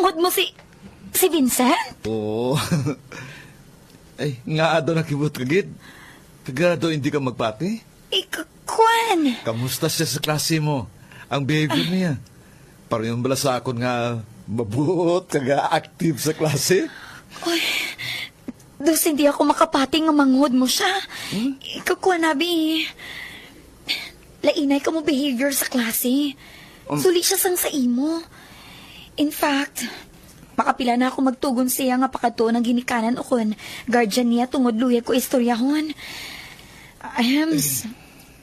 manghod mo si Vincent? Oo. Ay, nga ado nakibot kagid. Kagado hindi ka magpati. Kwan. Kamusta siya sa klase mo? Ang behavior niya. Parang bala sa akon nga mabuot, kaga active sa klase. Uy, dos hindi ako makapati nga manghod mo siya. Kwan, Abi. Lainay ka mo behavior sa klase. Suli siya sang sa imo. In fact, makapila na ako magtugon siya nga pakato ng ginikanan o kun guardian niya tungod luya ko istoryahon.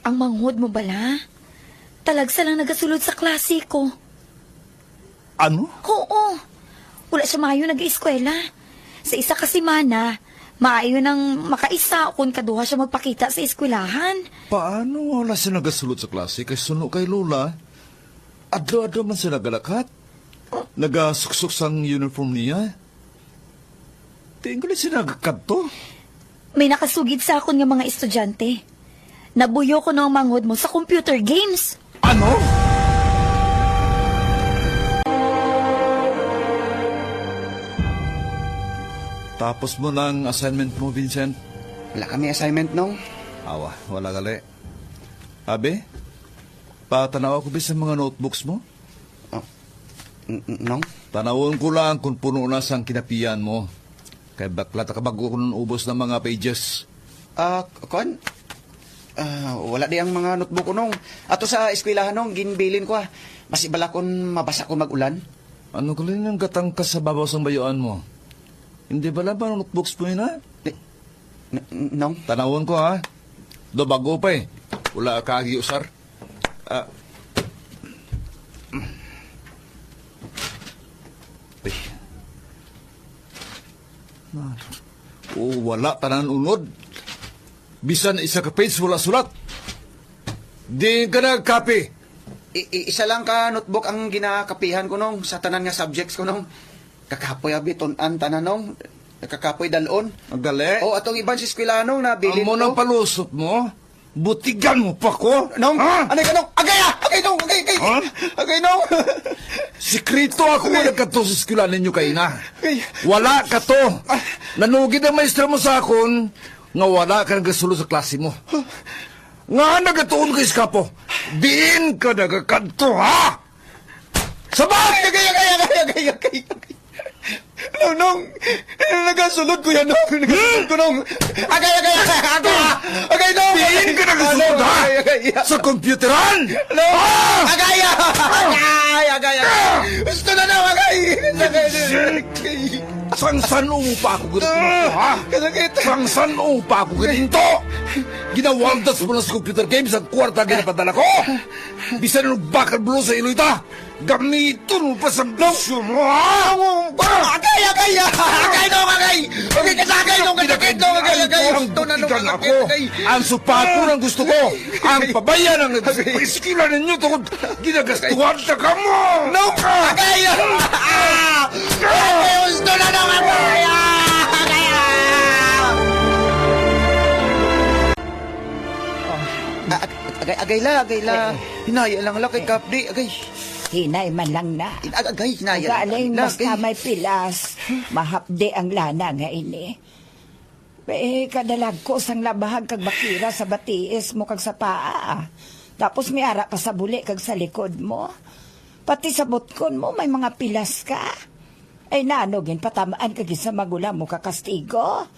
Ang manghod mo bala? Talagsa lang nagasulod sa klase ko. Ano? Oo. Wala siya maayo nag-eskwela. Sa isa kasi mana, maayo nang makaisa kung kaduha siya magpakita sa eskwelahan. Paano wala siya nagasulod sa klase kay suno kay Lola? Adlo-adlo man siya nagalakat. Nagasuksok sang uniform niya. Tinggal siya nagkanto. May nakasugid sa akon nga mga estudyante. Nabuyo ko ng manghod mo sa computer games. Ano? Tapos mo ng assignment mo, Vincent? Wala kami assignment, nong. Awa, wala gali. Abe, patanaw ko ba sa mga notebooks mo? Nong? Tanawon ko lang kung puno na sang kinapian mo. Kaya bakla takabago ko ng ubos ng mga pages. Kon? Wala di ang mga notebook ko, nong. Ato sa eskwelahan, nong, ginbilin ko, Mas ibala kon mabasa ko magulan. Ano ko lang ang gatang ka sa babaw sang bayuan mo? Hindi ba lang ba notebooks mo yun, ha? Nong? Tanawon ko, ha? Do bago pa eh. Wala ka usar. Wala tanan unod. Bisan isa ka page wala sulat. Di ka nagkape. Isa lang ka notebook ang ginakapihan ko, nong, sa tanan nga subjects ko, nong. Kakapoy abi tunan tanan, nong. Kakapoy dalon. Ang gali. O atong iban si eskwelahan, nong, nabilin Ang mo ko. nang palusot mo, butigan mo pa ko. Nong, ha? anay ka, nong. Agay, nong. Agay. Ha? Agay, nong. Sikrito ako nga nagkato sa eskwela ninyo kayo na. Agay. Wala ka to. Nanugid ang maestra mo sa akon, nga wala ka nagasulo sa klase mo. Nga nagatuon ka iskapo. Diin ka nagkakanto, ha? Sabay! Agay. Nong. Nagasulod ko yan, nong. Nagasulod ko, nong. Agay, nong. Diin ka nagasunod, ha? Sa computeran! No! Agay! Gusto na, nong. Agay! Sangsan pa ako ganito, ha? Kasakit. Sangsan pa ako ganito! Ginawaldas mo na sa computer games ang kwarta ginapadala ko! Bisan nung bakal bulo sa iloy-ta! Gamitin mo pa sa bisyo mo, ha? Agay, nong. Agay! Okay ka sa agay, nong. Kasakit, nong. Agay. Gusto na, nong. Ikan ako. Ang supato ng gusto ko. Ang pabayan ng nagsiskila ninyo tungkol ginagastuhan sa kamo. Nong! Agay! Gusto na, nong. Agay! Agay la. Hinaya lang kay Kapdi. Agay. Hinay man lang na. Agay, hinaya Galing lang. basta may pilas, mahapde ang lana nga ini. Kadalag ko sang labahag kag bakira sa batiis mo kag sa paa. Tapos may ara pa sa buli kag sa likod mo. Pati sa butkon mo may mga pilas ka. Ay nanogin patamaan kag sa magulang mo kakastigo.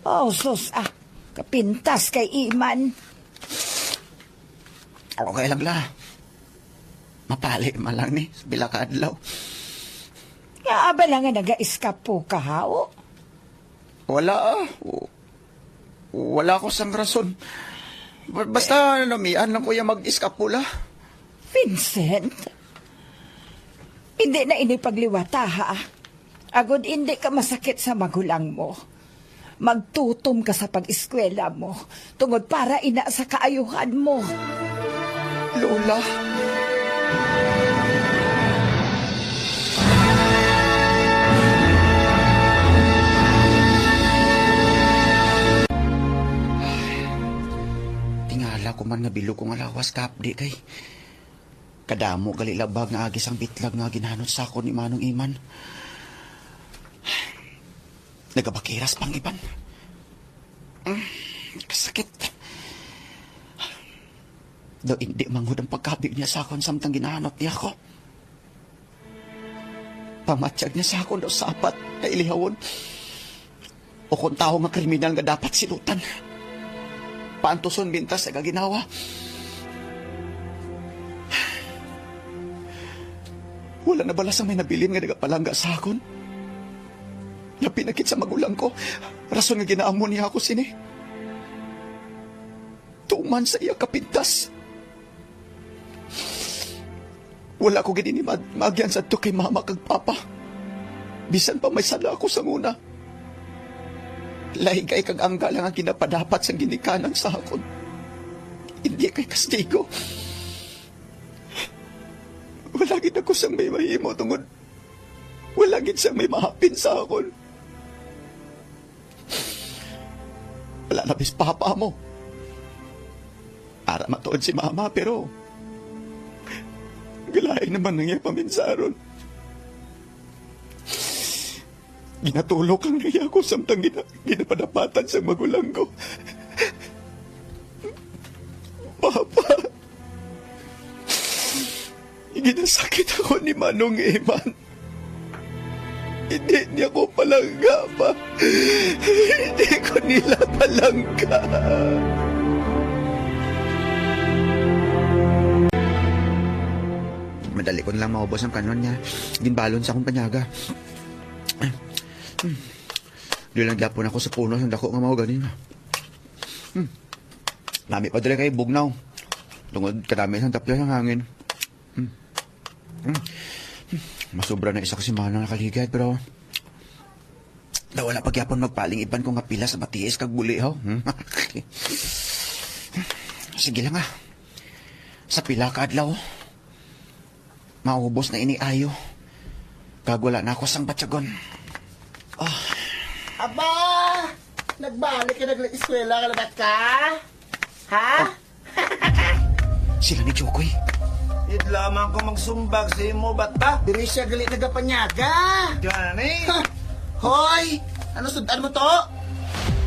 Oh sus kapintas kay Iman. Okay lang la. Mapali man lang ni. Bila ka adlaw. Nga abala nga naga-iskapo ka hao. Wala Wala ko sang rason. Basta namian lang ko yung mag-iskapula. Vincent, hindi na ini pagliwata ha. Agod hindi ka masakit sa magulang mo. Magtutom ka sa pag-eskwela mo. Tungod para ina sa kaayuhan mo. Lola. Tingala ko man nga bilog kong alawas, Kapdi, kay Kadamo gali labag nga agis ang bitlag nga ginhanot sa ako ni Manong Iman. Nagabakiras pang iban. Kasakit. Daw hindi manghud ang pagkabig niya sa akon samtang ginahanap niya ako. Pamatsyag niya sa akon daw sa apat na ilihawon. O kung tao nga kriminal nga dapat silutan. Paantuson bintas sa gaginawa. Wala na bala sa may nabilin nga nagapalangga sa akon. Napinakit sa magulang ko. Rason nga ginaamon niya ako sini. Tuman sa iya kapintas. Wala ko gini magyan sa to kay mama kag papa. Bisan pa may sala ako sa muna. Lahigay kag angga lang ang ginapadapat sa ginikanan sa akon. Hindi kay kastigo. Wala gid ako sang may mahimo tungod. Wala gid sang may mahapin sa akon. Wala na bis papa mo. Ara matuod si mama pero galay naman nang iya paminsaron. Ginatulok lang niya ako samtang ginapadapatan sa magulang ko. Papa, ginasakit ako ni Manong Iman. Hindi niya ko palangga pa. Hindi ko nila palangga. Madali ko nilang maubos ang kanon niya. Ginbalon sa akong panyaga. Di lang gyapon ako sa puno ng dako nga mao ganin. Lami pa dali kay bugnaw. Tungod kadami ng tapya ng hangin. Masobra na isa kasi manang nakaligad pero wala pagyapon magpaling iban ko nga pila sa matiis kag buli ho. Sige lang ah. Sa pila ka adlaw maubos na iniayo. Kag wala na ako sang batyagon. Aba! Nagbalik ka nag-eskwela ka labat ka? Ha? Sila ni Jokoy. It lamang ko magsumbag sa imo, bata. Diri siya galit nagapanyaga. Gani? Hoy! Ano sudan mo to?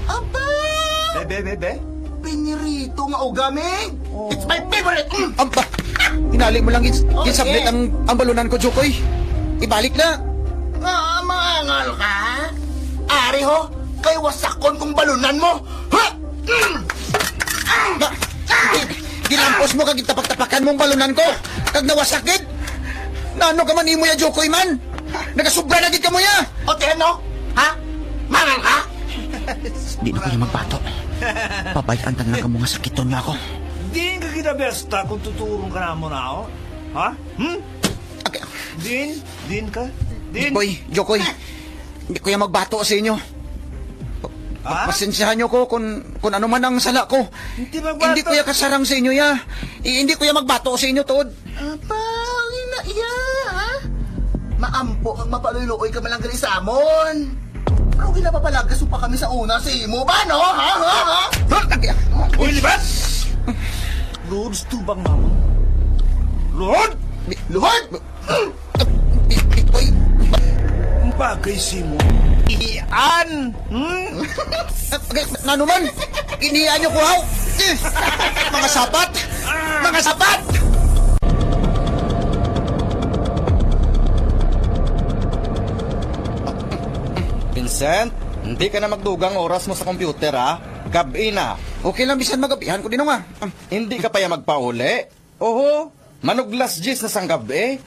Aba! Bebe. Pinirito nga ugaming! It's my favorite! Amba! Hinali mo lang ginsablit ang balunan ko, Jokoy. Ibalik na. Maangal ka? Ari ho, kay wasakon kong balunan mo! Ha? Gilampos mo kag itapak-tapakan mong balunan ko. Kag nawasakit. Nano ka man imo ya, Jokoy man? Nagasubra na gid ka mo ya. O ano? Ha? Mangal ka? Di na ko niya magbato. Pabayaan ka na lang ka mga sakiton nga ako. Din ka kita besta kung tuturong ka na mo na ako. Ha? Okay. Din ka? Din? Jokoy. Hindi ko yan magbato sa inyo. Pasensyahan nyo ko kung ano man ang sala ko. Hindi magbato. Hindi ko yan kasarang sa inyo ya. Hindi ko yan magbato sa inyo, Todd. Apa, ina iya, ha? Maampo ang mapaluluoy ka malang gali sa amon. Pero ginapapalagas pa kami sa una sa imo ba, no? Ha? Uy, libat! Lords to bang mama? Lord! Luhod! Uy, Ang bagay si mo. Iyan! nano man? Iniyan nyo ko, haw? Mga sapat! Mga sapat! Vincent, hindi ka na magdugang oras mo sa computer, ha? Gabi na. Okay lang, bisan magabihan ko din nga. Hindi ka pa ya magpauli. Oho, manuglas gis na sang gabi.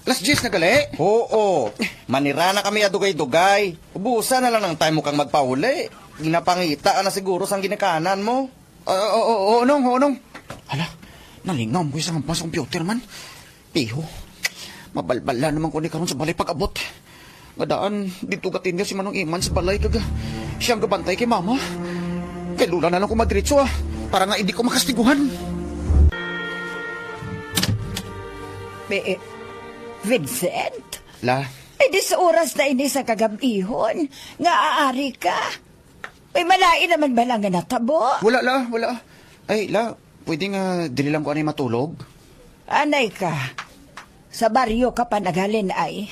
Last J's na gali. Oo, manira na kami adugay-dugay. Ubusan na lang ng time mo kang magpauli. Ginapangita na siguro sang ginikanan mo. Oo, nong. Hala, nalingam ko isang pas computer man. Piho, mabalbala naman ko ni karon sa balay pag-abot. Ngadaan, dito gatin niya si Manong Iman sa balay kaga. Siyang gabantay kay mama. Kay lula na lang ko madritso para nga hindi ko makastiguhan. Vincent? La, Di sa oras na ini sa kagabihon, nga aari ka. May malain naman ba lang nga natabo? wala. Ay, la, pwede nga dili lang ko anay matulog. Anay ka. Sa baryo ka pa naghalin ay.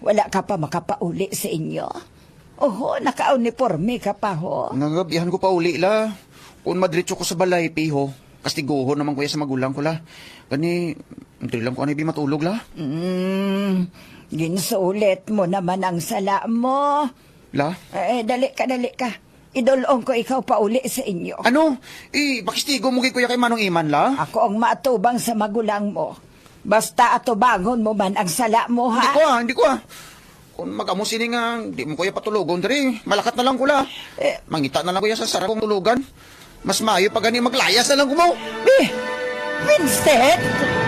Wala ka pa makapauli sa inyo. Oho, naka-uniforme ka pa ho. Nagabihan ko pa uli la. Kung madritso ko sa balay, piho. Kastiguho naman kuya sa magulang ko la. Gani, hindi lang ko ano ibi matulog la. Ginsulit mo naman ang sala mo. La? Dali ka. Idulong ko ikaw pa uli sa inyo. Ano? Pakistigo mo kay kuya kay Manong Iman la? Ako ang matubang sa magulang mo. Basta atubangon mo man ang sala mo, ha? Hindi ko ah. Kung mag-amo sini nga, di mo kuya patulogon dari. Malakat na lang ko la. Mangita na lang kuya sa sarap kong tulugan. Mas maayo pa gani maglayas na lang ko mo. Vincent!